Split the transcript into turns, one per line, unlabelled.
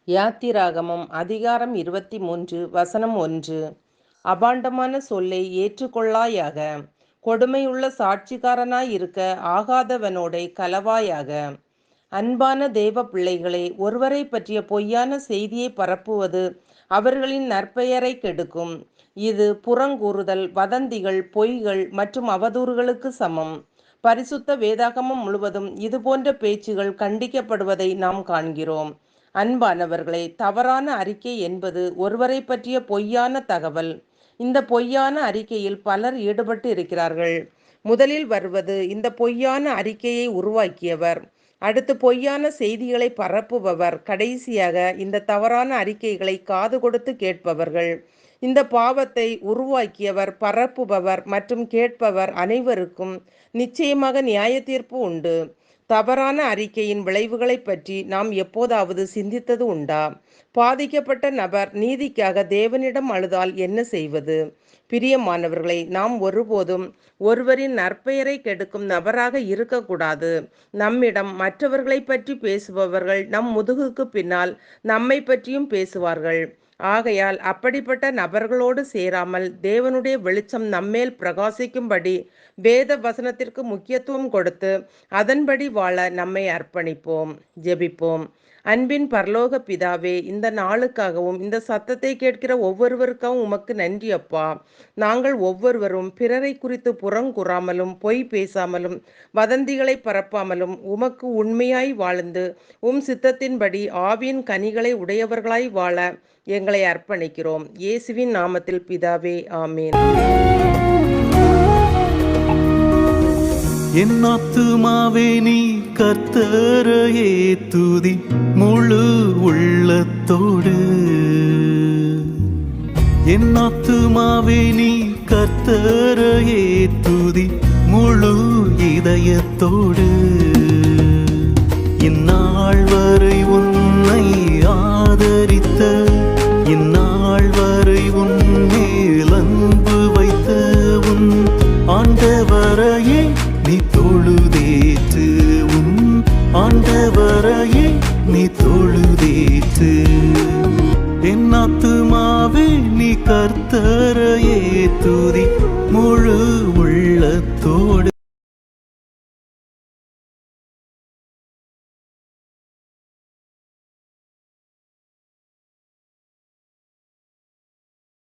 யாத்திராகமம் அதிகாரம் 23 வசனம் 1. அபாண்டமான சொல்லை ஏற்றுக்கொள்ளாயாக, கொடுமையுள்ள சாட்சிக்காரனாயிருக்க ஆகாதவனோடே கலவாயாக. அன்பான தேவ பிள்ளைகளே, ஒருவரை பற்றிய பொய்யான செய்தியை பரப்புவது அவர்களின் நற்பெயரை கெடுக்கும். இது புறங்கூறுதல், வதந்திகள், பொய்கள் மற்றும் அவதூறுகளுக்கு சமம். பரிசுத்த வேதாகமம் முழுவதும் இதுபோன்ற பேச்சுகள் கண்டிக்கப்படுவதை நாம் காண்கிறோம். அன்பானவர்களே, தவறான அறிக்கை என்பது ஒருவரை பற்றிய பொய்யான தகவல். இந்த பொய்யான அறிக்கையில் பலர் ஈடுபட்டு இருக்கிறார்கள். முதலில் வருவது இந்த பொய்யான அறிக்கையை உருவாக்கியவர், அடுத்து பொய்யான செய்திகளை பரப்புபவர், கடைசியாக இந்த தவறான அறிக்கைகளை காது கொடுத்து கேட்பவர்கள். இந்த பாவத்தை உருவாக்கியவர், பரப்புபவர் மற்றும் கேட்பவர் அனைவருக்கும் நிச்சயமாக நியாய தீர்ப்பு உண்டு. தவறான அறிக்கையின் விளைவுகளை பற்றி நாம் எப்போதாவது சிந்தித்தது உண்டா? பாதிக்கப்பட்ட நபர் நீதிக்காக தேவனிடம் அழுதால் என்ன செய்வது? பிரியமானவர்களை, நாம் ஒருபோதும் ஒருவரின் நற்பெயரை கெடுக்கும் நபராக இருக்கக்கூடாது. நம்மிடம் மற்றவர்களை பற்றி பேசுபவர்கள் நம் முதுகுக்கு பின்னால் நம்மை பற்றியும் பேசுவார்கள். ஆகையால் அப்படிப்பட்ட நபர்களோடு சேராமல் தேவனுடைய வெளிச்சம் நம்மேல் பிரகாசிக்கும்படி வேத வசனத்திற்கு முக்கியத்துவம் கொடுத்து அதன்படி வாழ நம்மை அர்ப்பணிப்போம். ஜெபிப்போம். அன்பின் பரலோக பிதாவே, இந்த நாளுக்காகவும் இந்த சத்தத்தை கேட்கிற ஒவ்வொருவருக்காகவும் உமக்கு நன்றி அப்பா. நாங்கள் ஒவ்வொருவரும் பிறரை குறித்து புறங்கூறாமலும் பொய் பேசாமலும் வதந்திகளை பரப்பாமலும் உமக்கு உண்மையாய் வாழ்ந்து சித்தத்தின்படி ஆவியின் கனிகளை உடையவர்களாய் வாழ எங்களை அர்ப்பணிக்கிறோம். இயேசுவின் நாமத்தில் பிதாவே, ஆமேன்.
என் ஆத்துமாவே நீ கர்த்தரையே துதி முழு உள்ளத்தோடு. என் ஆத்துமாவே நீ கர்த்தரையே துதி முழு இதயத்தோடு. இந்நாள் வரை உன்னை ஆதரித்த, இந்நாள் வரை உன் மேல் அன்பு வைத்த உன் ஆண்டவரையே நீ தொழுதேற்று. உன் ஆண்டவரையே நீ தொழுதேற்று. என் ஆத்துமாவே நீ கர்த்தரையே துதி முழு உள்ளத்தோடு.